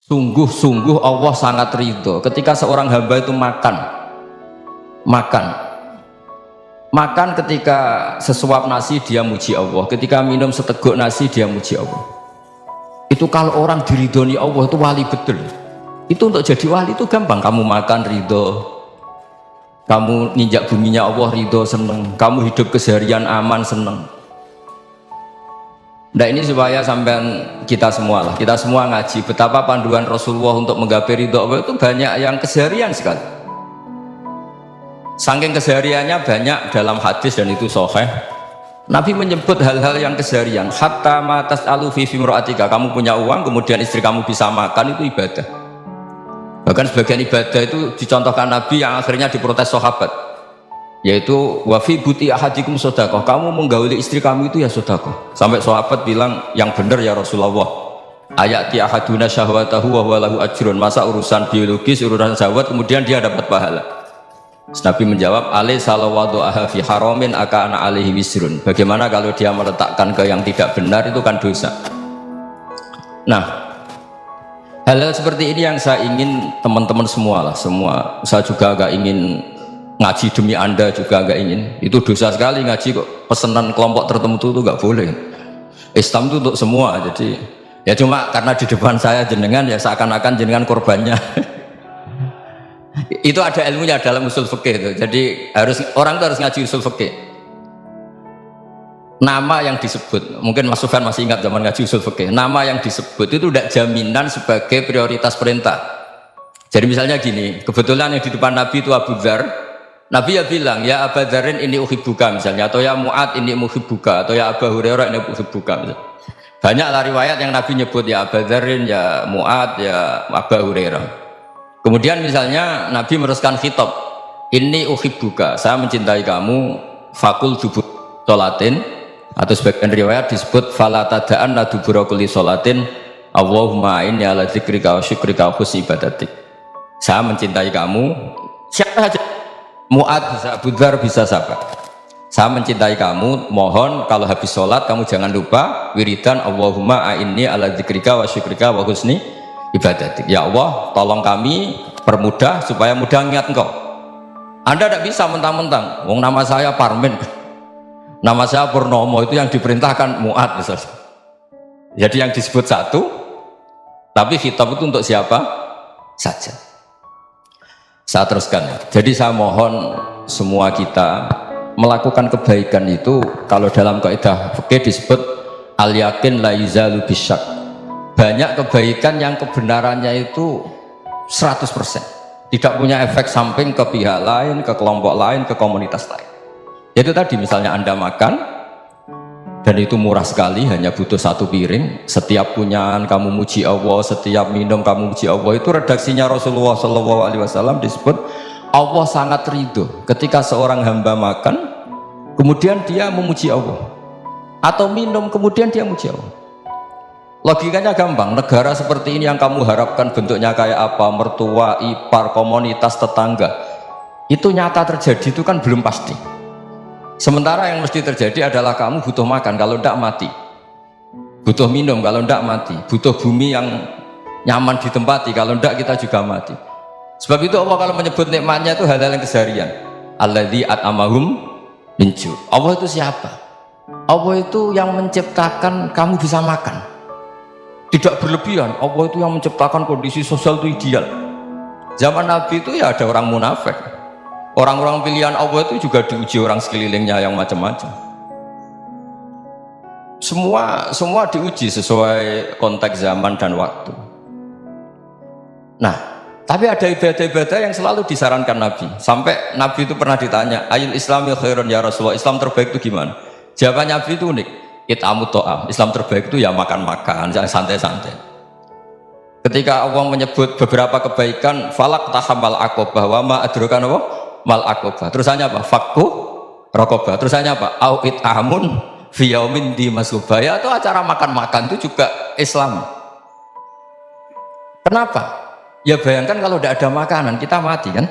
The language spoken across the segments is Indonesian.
Sungguh-sungguh Allah sangat ridho ketika seorang hamba itu makan ketika sesuap nasi dia muji Allah, ketika minum seteguk nasi dia muji Allah. Itu kalau orang diridhoni Allah itu wali betul. Itu untuk jadi wali itu gampang, kamu makan ridho, kamu ninjak buminya Allah ridho seneng, kamu hidup keseharian aman seneng. Nah ini supaya sampai kita semua ngaji betapa panduan Rasulullah untuk menggapai ridho Allah itu banyak yang keseharian sekali. Saking kesehariannya banyak dalam hadis dan itu sahih. Nabi menyebut hal-hal yang keseharian. Hatta ma tas'alu fi imra'atika, kamu punya uang kemudian istri kamu bisa makan, itu ibadah. Bahkan sebagian ibadah itu dicontohkan Nabi yang akhirnya diprotes sahabat, yaitu wa fi buti ahadikum sedekah, kamu menggauli istri kamu itu ya sedekah. Sampai sahabat bilang, yang benar ya Rasulullah, ayati ahaduna syahwatahu wa huwa lahu ajrun, masa urusan biologis, urusan syahwat kemudian dia dapat pahala. Nabi menjawab, alai salawadu aha fi haramin akana alaihi wisrun, bagaimana kalau dia meletakkan ke yang tidak benar, itu kan dosa. Nah, hal-hal seperti ini yang saya ingin teman-teman semua, saya juga agak ingin ngaji demi Anda, juga agak ingin. Itu dosa sekali ngaji kok pesanan kelompok tertentu itu nggak boleh. Islam itu untuk semua. Jadi ya cuma karena di depan saya jenengan ya seakan-akan jenengan korbannya. Itu ada ilmunya dalam usul fikih itu. Jadi orang itu harus ngaji usul fikih. Nama yang disebut, mungkin Mas Sufyan masih ingat zaman ngaji usul fikih. Nama yang disebut itu tidak jaminan sebagai prioritas perintah. Jadi misalnya gini, kebetulan yang di depan Nabi itu Abu Dzar. Nabi ya bilang, ya Abu Dzarin ini uhibbuka misalnya, atau ya Mu'ad ini uhibbuka, atau ya Abu Hurairah ini uhibbuka misalnya. Banyaklah riwayat yang Nabi nyebut ya Abu Dzarin, ya Mu'ad, ya Abu Hurairah. Kemudian misalnya Nabi meneruskan khitab, ini uhibbuka, saya mencintai kamu, fakul dubur sholatin, atau sebagian riwayat disebut falatadaan la dubura kulli sholatin Allahumma inni ala dzikrika wa syukrika wa husni ibadatik. Saya mencintai kamu, siapa saja, Mu'ad bisa, Abu Dzar bisa, siapa, saya mencintai kamu, mohon kalau habis sholat kamu jangan lupa wiridan Allahumma a'inni ala dzikrika wa syukrika wa husni ibadatik. Ya Allah, tolong kami permudah supaya mudah ingat engkau. Anda tidak bisa mentang-mentang, wong nama saya Parmin, nama saya Purnomo, itu yang diperintahkan Mu'ad misalnya. Jadi yang disebut satu, tapi khitab itu untuk siapa saja. Saya teruskan ya. Jadi saya mohon semua kita melakukan kebaikan itu, kalau dalam kaidah fikih disebut al yakin la yuzalu bisyak. Banyak kebaikan yang kebenarannya itu 100%, tidak punya efek samping ke pihak lain, ke kelompok lain, ke komunitas lain. Itu tadi misalnya Anda makan dan itu murah sekali, hanya butuh satu piring, setiap punyaan kamu muji Allah, setiap minum kamu muji Allah. Itu redaksinya Rasulullah SAW disebut Allah sangat ridho ketika seorang hamba makan kemudian dia memuji Allah, atau minum kemudian dia muji Allah. Logikanya gampang, negara seperti ini yang kamu harapkan bentuknya kayak apa, mertua, ipar, komunitas, tetangga, itu nyata terjadi itu kan belum pasti. Sementara yang mesti terjadi adalah kamu butuh makan, kalau tidak mati, butuh minum, kalau tidak mati, butuh bumi yang nyaman ditempati, kalau tidak kita juga mati. Sebab itu Allah kalau menyebut nikmatnya itu hal-hal yang keseharian. Alladzi at'amahum min ju'. Allah itu siapa? Allah itu yang menciptakan kamu bisa makan, tidak berlebihan. Allah itu yang menciptakan kondisi sosial itu ideal. Zaman Nabi itu ya ada orang munafik, orang-orang pilihan Allah itu juga diuji orang sekelilingnya yang macam-macam. Semua diuji sesuai konteks zaman dan waktu. Nah, tapi ada ibadah-ibadah yang selalu disarankan Nabi. Sampai Nabi itu pernah ditanya, ayul islami khairun ya Rasulullah, Islam terbaik itu gimana? Jawaban Nabi itu unik, it'amut to'am, Islam terbaik itu ya makan-makan, jangan santai-santai. Ketika Allah menyebut beberapa kebaikan, falak tahamal aqobah, wa ma adrokan apa? Mal aqobah. Terusannya apa? Fakku rokobah. Terusannya apa? Au it'amun fiyaumin di masubaya. Itu acara makan-makan itu juga Islam. Kenapa? Ya bayangkan kalau tidak ada makanan kita mati kan.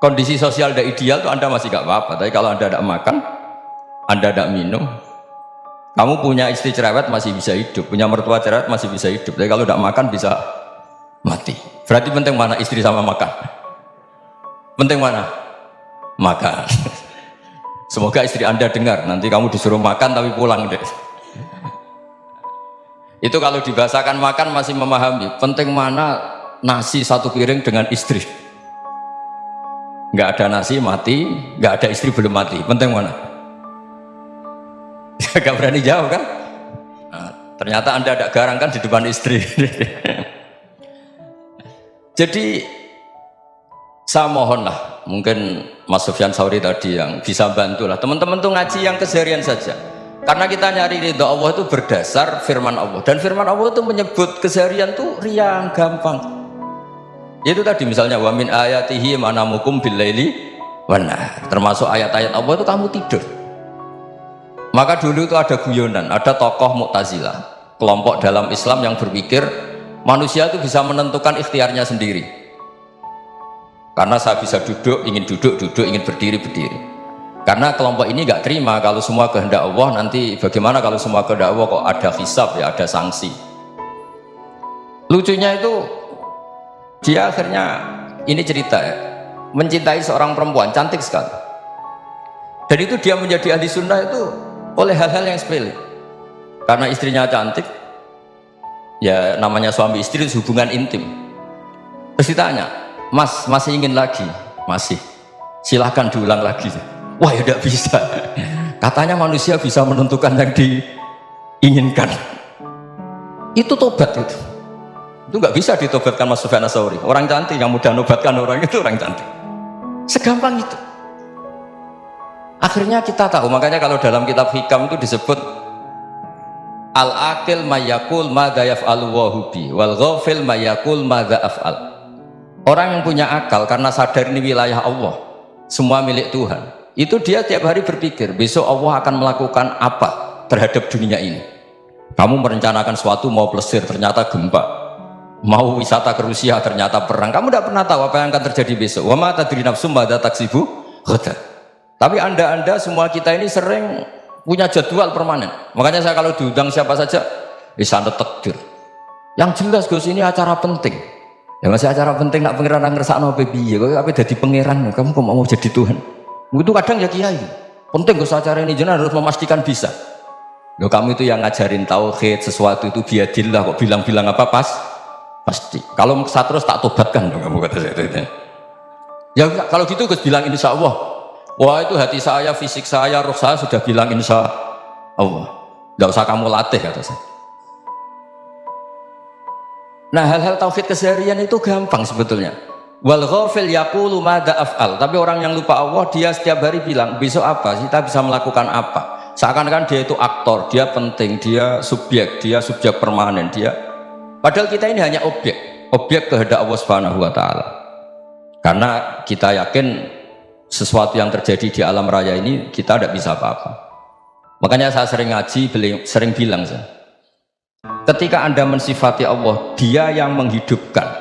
Kondisi sosial tidak ideal itu Anda masih gak apa-apa, tapi kalau Anda tidak makan, Anda tidak minum, Kamu punya istri cerewet masih bisa hidup, punya mertua cerewet masih bisa hidup. Tapi kalau tidak makan bisa mati. Berarti penting mana istri sama makan? Penting mana? Makan. Semoga istri Anda dengar. Nanti kamu disuruh makan tapi pulang deh. Itu kalau dibahasakan makan masih memahami. Penting mana nasi satu piring dengan istri. Nggak ada nasi mati, nggak ada istri belum mati. Penting mana? Gak berani jawab kan? Nah, ternyata Anda ada garang kan di depan istri. Jadi saya mohonlah, mungkin Mas Sufyan Sauri tadi yang bisa bantulah teman-teman tuh ngaji yang keseharian saja. Karena kita nyari ridho Allah itu berdasar firman Allah, dan firman Allah itu menyebut keseharian tuh riang gampang. Itu tadi misalnya wa min ayatihi manamukum billaili wan nahar. Termasuk ayat-ayat Allah itu kamu tidur. Maka dulu itu ada guyonan, ada tokoh Mu'tazilah, kelompok dalam Islam yang berpikir manusia itu bisa menentukan ikhtiarnya sendiri. Karena saya bisa duduk, ingin duduk, ingin berdiri, berdiri. Karena kelompok ini nggak terima kalau semua kehendak Allah, nanti bagaimana kalau semua kehendak Allah kok ada hisab ya, ada sanksi. Lucunya itu dia akhirnya, ini cerita ya, mencintai seorang perempuan cantik sekali. Dan itu dia menjadi ahli sunnah itu oleh hal-hal yang sepele. Karena istrinya cantik, ya namanya suami istri itu hubungan intim. Terus ditanya, Mas masih ingin lagi? Masih. Silahkan diulang lagi. Wah ya tidak bisa. Katanya manusia bisa menentukan yang diinginkan. Itu tobat itu. Itu nggak bisa ditobatkan Mas Sufyan Ats-Tsauri. Orang cantik yang mudah nobatkan orang itu orang cantik. Segampang itu. Akhirnya kita tahu, makanya kalau dalam kitab Hikam itu disebut al-aqil mayakul madza yaf'alu wa hubi wal ghafil mayakul madza af'al. Orang yang punya akal karena sadar ini wilayah Allah, semua milik Tuhan, itu dia tiap hari berpikir besok Allah akan melakukan apa terhadap dunia ini. Kamu merencanakan suatu mau plesir ternyata gempa, mau wisata ke Rusia ternyata perang. Kamu tidak pernah tahu apa yang akan terjadi besok. Wa ma tadri nafsum madza taksibu ghadan. Tapi anda semua kita ini sering punya jadwal permanen. Makanya saya kalau diundang siapa saja bisa takdir. Yang jelas Gus ini acara penting. Ya masih acara penting nak pangeran ngersakno piye? Kowe ape dadi pangeran? Kamu kok mau jadi Tuhan? Itu kadang ya kiai. Penting Gus acara ini jenengan harus memastikan bisa. Loh kamu itu yang ngajarin tauhid, sesuatu itu biadillah kok bilang-bilang apa pasti. Kalau saya terus tak tobatkan kamu kata saya itu. Ya kalau gitu Gus bilang insya Allah. Wah itu hati saya, fisik saya, roh saya sudah bilang insya Allah. Tidak usah kamu latih kata saya. Nah hal-hal tauhid keseharian itu gampang sebetulnya. Wal ghafil yaqulu madza af'al. Tapi orang yang lupa Allah dia setiap hari bilang besok apa? Kita bisa melakukan apa? Seakan-akan dia itu aktor, dia penting, dia subjek permanen, dia. Padahal kita ini hanya objek kehendak Allah Subhanahu wa taala. Karena kita yakin sesuatu yang terjadi di alam raya ini kita tidak bisa apa-apa. Makanya saya sering ngaji, sering bilang saya, ketika Anda mensifati Allah, dia yang menghidupkan,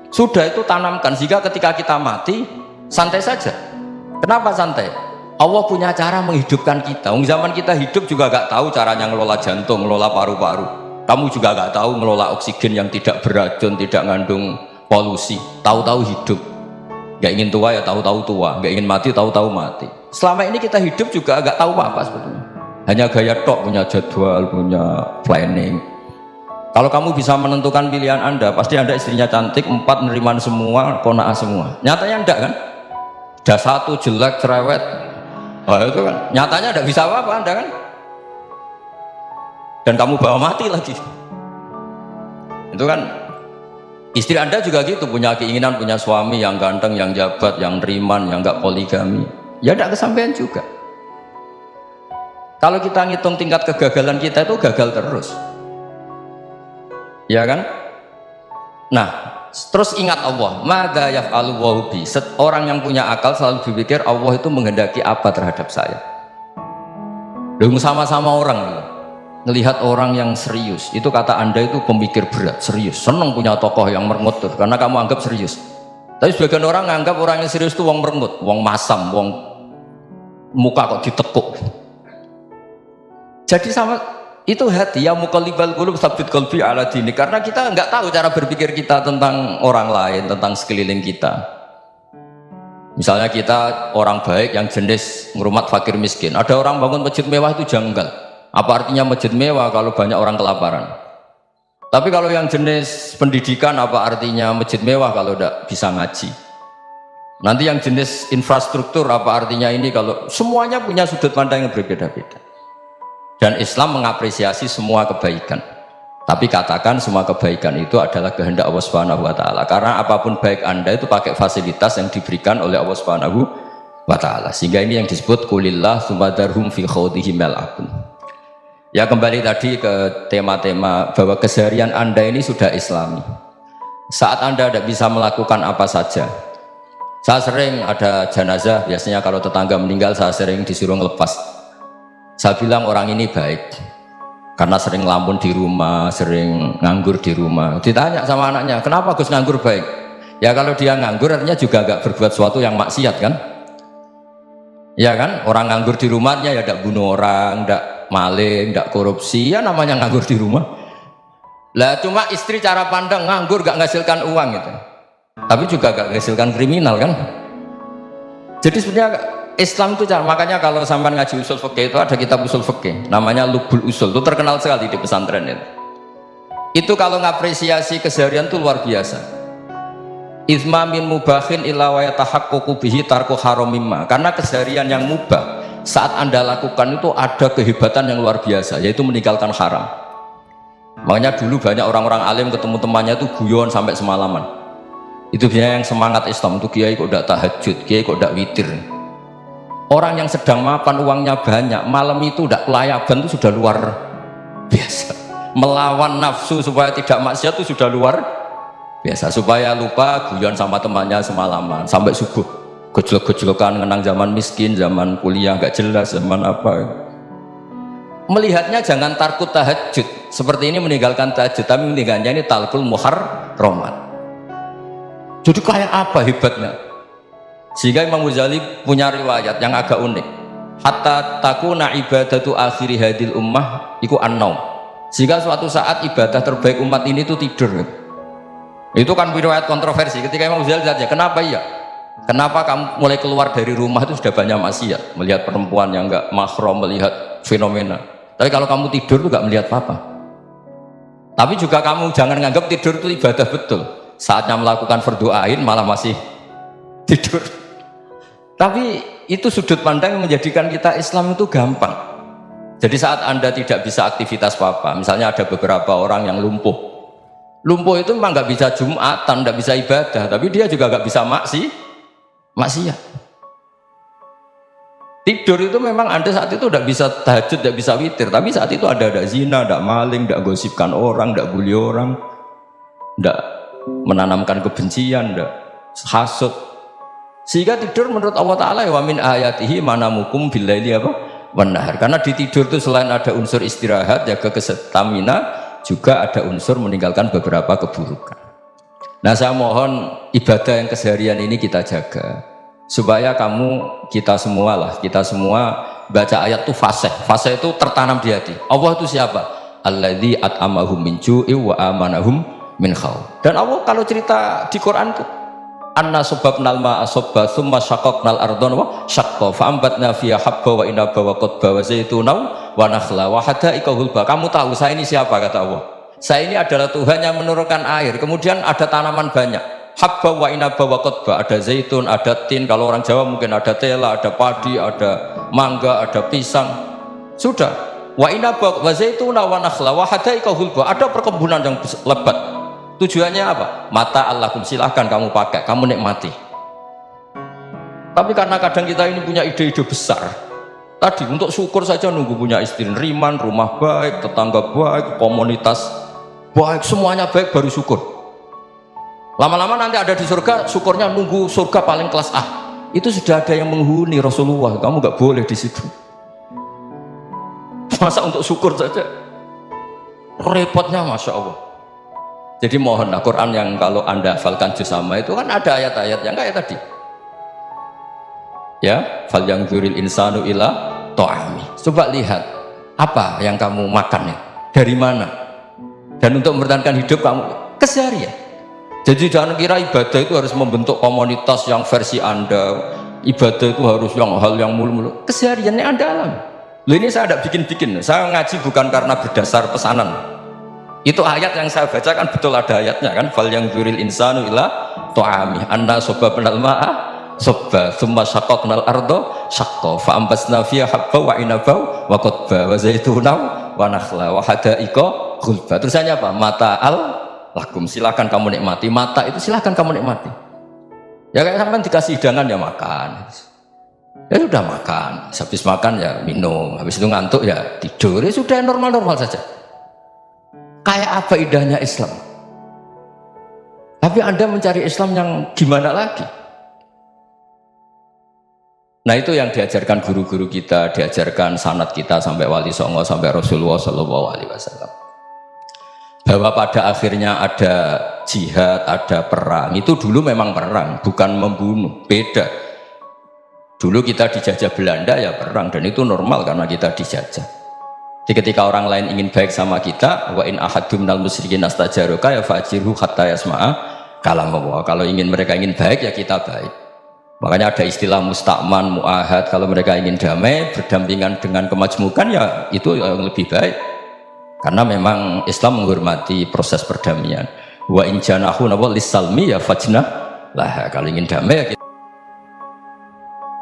sudah itu tanamkan sehingga ketika kita mati santai saja. Kenapa santai? Allah punya cara menghidupkan kita. Zaman kita hidup juga gak tahu caranya ngelola jantung, ngelola paru-paru. Kamu juga gak tahu ngelola oksigen yang tidak beracun, tidak mengandung polusi. Tahu-tahu hidup. Gak ingin tua ya tahu-tahu tua, gak ingin mati tahu-tahu mati. Selama ini kita hidup juga agak tahu apa sebetulnya. Hanya gaya tok, punya jadwal, punya planning. Kalau kamu bisa menentukan pilihan Anda, pasti Anda istrinya cantik, 4 neriman semua, kona'ah semua. Nyatanya enggak kan? Ada 1 jelek, cerewet. Oh itu kan, nyatanya enggak bisa apa-apa Anda kan? Dan kamu bawa mati lagi. Itu kan. Istri Anda juga gitu, punya keinginan punya suami yang ganteng, yang jabat, yang riman, yang enggak poligami. Ya tidak kesampaian juga. Kalau kita ngitung tingkat kegagalan kita itu gagal terus. Ya kan? Nah, terus ingat Allah, madza yaf'alu wa hubi. Orang yang punya akal selalu berpikir Allah itu menghendaki apa terhadap saya. Loh, sama-sama orang ngelihat orang yang serius, itu kata Anda itu pemikir berat, serius, senang punya tokoh yang merengut tuh, karena kamu anggap serius. Tapi sebagian orang nganggap orang yang serius itu wong merengut, wong masam, wong muka kok ditekuk. Jadi sama itu hati, ya muqallibal qulub tsabbit qalbi ala dinik, karena kita nggak tahu cara berpikir kita tentang orang lain, tentang sekeliling kita. Misalnya kita orang baik yang jenis ngrumat fakir miskin, ada orang bangun masjid mewah itu janggal. Apa artinya masjid mewah kalau banyak orang kelaparan? Tapi kalau yang jenis pendidikan, apa artinya masjid mewah kalau tidak bisa ngaji? Nanti yang jenis infrastruktur, apa artinya ini kalau semuanya punya sudut pandang yang berbeda-beda. Dan Islam mengapresiasi semua kebaikan. Tapi katakan semua kebaikan itu adalah kehendak Allah Subhanahu wa taala. Karena apapun baik Anda itu pakai fasilitas yang diberikan oleh Allah Subhanahu wa taala. Sehingga ini yang disebut kulillah sumadarhum fi khawdihim yal'abun. Ya, kembali tadi ke tema-tema bahwa keseharian Anda ini sudah Islami. Saat Anda tidak bisa melakukan apa saja. Saya sering ada jenazah, biasanya kalau tetangga meninggal saya sering disuruh ngelepas. Saya bilang orang ini baik karena sering ngelamun di rumah, sering nganggur di rumah. Ditanya sama anaknya, kenapa Gus nganggur baik? Ya kalau dia nganggur artinya juga gak berbuat sesuatu yang maksiat kan? Ya kan, orang nganggur di rumahnya ya tidak bunuh orang, tidak maling, tidak korupsi, ya namanya nganggur di rumah. Lah cuma istri cara pandang nganggur gak menghasilkan uang gitu, tapi juga gak menghasilkan kriminal kan? Jadi sebenarnya Islam itu cara, makanya kalau sampai ngaji usul fikih itu ada kitab usul fikih namanya Lubul Usul, itu terkenal sekali di pesantren itu. Itu kalau ngapresiasi keseharian itu luar biasa. Izma min mubahin illa wa yatahaqqaqu bihi tarku haramimma. Karena keseharian yang mubah saat Anda lakukan itu ada kehebatan yang luar biasa, yaitu meninggalkan haram. Makanya dulu banyak orang-orang alim ketemu temannya itu guyon sampai semalaman. Itu biasanya yang semangat Islam itu, kiai kok tidak tahajud, kiai kok tidak witir. Orang yang sedang mapan uangnya banyak, malam itu tidak kelayaban itu sudah luar biasa. Melawan nafsu supaya tidak maksiat itu sudah luar biasa. Supaya lupa guyon sama temannya semalaman sampai subuh, gejlok-gejlokan mengenang zaman miskin, zaman kuliah nggak jelas, zaman apa. Melihatnya jangan tarkut tahajud seperti ini, meninggalkan tahajud, tapi meninggalkannya ini talkul muharramat. Jadi kayak apa hebatnya? Sehingga Imam Ghazali punya riwayat yang agak unik. Hatta takuna ibadatu akhiri hadil ummah iku an-naum. Sehingga suatu saat ibadah terbaik umat ini itu tidur. Itu kan riwayat kontroversi. Ketika Imam Ghazali tanya, kenapa iya? Kenapa kamu mulai keluar dari rumah itu sudah banyak maksiat, melihat perempuan yang enggak mahram, melihat fenomena. Tapi kalau kamu tidur itu enggak melihat apa-apa. Tapi juga kamu jangan nganggap tidur itu ibadah betul. Saatnya melakukan fardu ain malah masih tidur. Tapi itu sudut pandang yang menjadikan kita Islam itu gampang. Jadi saat Anda tidak bisa aktivitas apa-apa, misalnya ada beberapa orang yang lumpuh itu memang nggak bisa Jumatan, nggak bisa ibadah, tapi dia juga nggak bisa maksiat. Tidur itu memang Anda saat itu tidak bisa tahajud, tidak bisa witir, tapi saat itu ada zina, ada maling, tidak gosipkan orang, tidak bully orang, tidak menanamkan kebencian, tidak hasud. Sehingga tidur menurut Allah Ta'ala wa min ayatihi manamukum billaili apa? Wan-nahar. Karena di tidur itu selain ada unsur istirahat, jaga stamina, juga ada unsur meninggalkan beberapa keburukan. Nah, saya mohon ibadah yang keseharian ini kita jaga supaya kita semua baca ayat itu fasih itu tertanam di hati. Allah itu siapa? Alladzi at'amahum min ju'i wa amanahum min khauf. Dan Allah kalau cerita di Quran itu anna subabnal ma'a subba thumma syaqaqnal ardhan wa syaqqa fa'ambatna fiha habba wa inaba wa qadba wa zaituna wa nakhla wa hadaika hulba. Kamu tahu saya ini siapa, kata Allah? Saya ini adalah Tuhan yang menurunkan air, kemudian ada tanaman banyak, habba wa inaba wa qadba, ada zaitun, ada tin, kalau orang Jawa mungkin ada tela, ada padi, ada mangga, ada pisang. Sudah, wa inaba wa zaituna wa nakhla wa hadaika hulba, ada perkebunan yang lebat. Tujuannya apa? Mata Allahum, silahkan kamu pakai, kamu nikmati. Tapi karena kadang kita ini punya ide-ide besar, tadi untuk syukur saja nunggu punya istri riman, rumah baik, tetangga baik, komunitas baik, semuanya baik baru syukur. Lama-lama nanti ada di surga, syukurnya nunggu surga paling kelas A. Itu sudah ada yang menghuni Rasulullah, kamu nggak boleh di situ. Masa untuk syukur saja repotnya, Masya Allah. Jadi mohonlah Quran yang kalau Anda hafalkan juz sama itu kan ada ayat-ayat yang kayak tadi. Ya, fal yang dzuril insanu ila ta'ami. Coba lihat Apa yang kamu makan ya? Dari mana? Dan untuk mempertahankan hidup kamu keseharian. Jadi jangan kira ibadah itu harus membentuk komunitas yang versi Anda. Ibadah itu harus yang hal yang mulu-mulu. Kesehariannya Anda alami. Loh, ini saya tidak bikin-bikin. Saya ngaji bukan karena berdasar pesanan. Itu ayat yang saya baca kan betul ada ayatnya kan. Fal yang dzuril insanu ila ta'ami anna sababnal ma'a sabba thumma syaqqaqnal arda syaqqa fa ambasna fiha habba wa inaba wa qadba wa zaituna wa nakhla wa hadaiqa ghulba. Terusannya apa? Mata'al lakum, silakan kamu nikmati. Mata itu silakan kamu nikmati. Ya kayak sampean dikasih hidangan ya makan. Ya sudah makan, habis makan ya minum, habis itu ngantuk ya tidur. Ya sudah normal-normal saja. Kayak apa indahnya Islam. Tapi Anda mencari Islam yang gimana lagi? Nah itu yang diajarkan guru-guru kita, diajarkan sanad kita sampai Wali Songo, sampai Rasulullah SAW. Bahwa pada akhirnya ada jihad, ada perang. Itu dulu memang perang, bukan membunuh, beda. Dulu kita dijajah Belanda ya perang, dan itu normal karena kita dijajah. Jadi ketika orang lain ingin baik sama kita, wa in ahadum minal musyrikin astajaruka ya fajirhu hatta yasma'a kalam Allah. Kalau mereka ingin baik ya kita baik. Makanya ada istilah musta'man, mu'ahad. Kalau mereka ingin damai, berdampingan dengan kemajmukan ya itu yang lebih baik. Karena memang Islam menghormati proses perdamaian. Wa in janahu lis-salmi ya fajnah lah. Kalau ingin damai ya kita